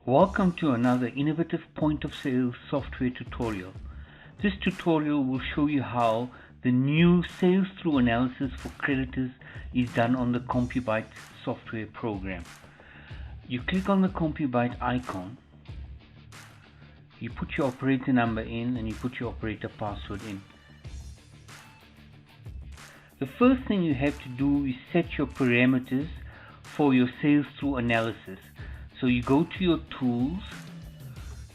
Welcome to another innovative point of sale software tutorial. This tutorial will show you how the new sales through analysis for creditors is done on the CompuByte software program. You click on the CompuByte icon, you put your operator number in and you put your operator password in. The first thing you have to do is set your parameters for your sales through analysis. So you go to your tools,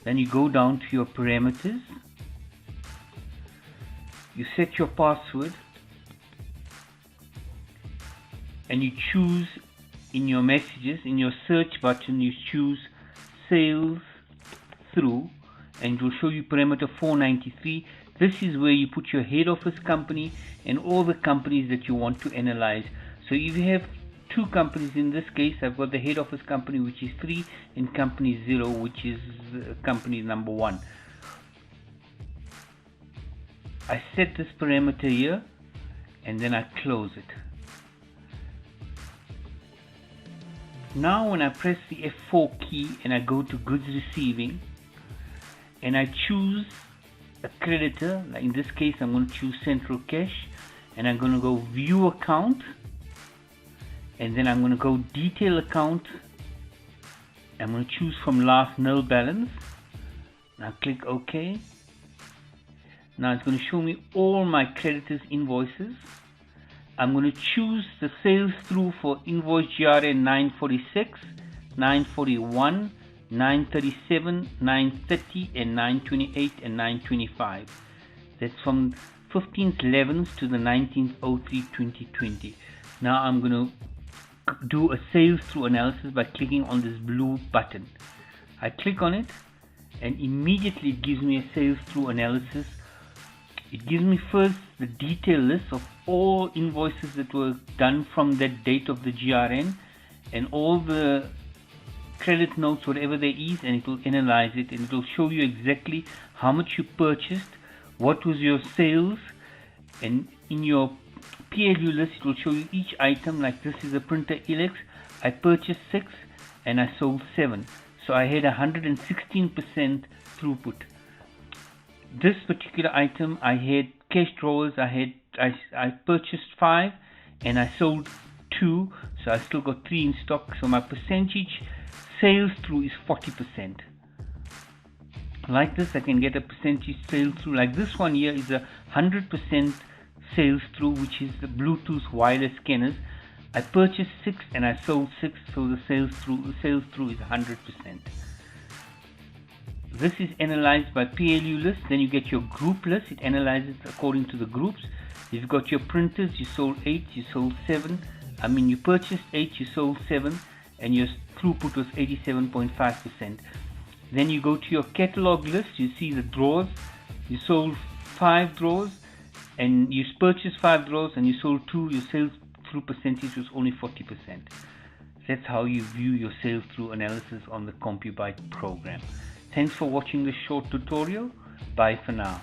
then you go down to your parameters, you set your password, and you choose in your messages, in your search button, you choose sales through, and it will show you parameter 493. This is where you put your head office company and all the companies that you want to analyze. So if you have two companies, in this case I've got the head office company, which is 3, and company 0, which is company number 1. I set this parameter here and then I close it. Now when I press the F4 key and I go to goods receiving and I choose a creditor, like in this case I'm going to choose central cash, and I'm going to go view account, and then I'm going to go detail account. I'm going to choose from last nil balance. Now click OK. Now it's going to show me all my creditors invoices. I'm going to choose the sales through for invoice GRN 946, 941, 937, 930 and 928 and 925. That's from 15th 11th to the 19th 03 2020. Now I'm going to do a sales through analysis by clicking on this blue button. I click on it and immediately it gives me a sales through analysis. It gives me first the detail list of all invoices that were done from that date of the GRN and all the credit notes, whatever there is, and it will analyze it and it will show you exactly how much you purchased, what was your sales, and in your PLU list it will show you each item. Like this is a printer Elex. I purchased 6 and I sold 7, so I had 116% throughput. This particular item I had cash drawers. I purchased 5 and I sold 2, so I still got 3 in stock. So my percentage sales through is 40%. Like this I can get a percentage sales through. Like this one here is 100% sales through, which is the Bluetooth wireless scanners. I purchased 6 and I sold 6, so the sales through is 100%. This is analyzed by PLU list. Then you get your group list. It analyzes according to the groups. You've got your printers. You sold 8, you sold 7. You purchased 8, you sold 7, and your throughput was 87.5%. Then you go to your catalog list. You see the drawers. You sold 5 drawers and you purchased 5 drawers and you sold 2. Your sales through percentage was only 40%. That's how you view your sales through analysis on the CompuByte program. Thanks for watching this short tutorial. Bye for now.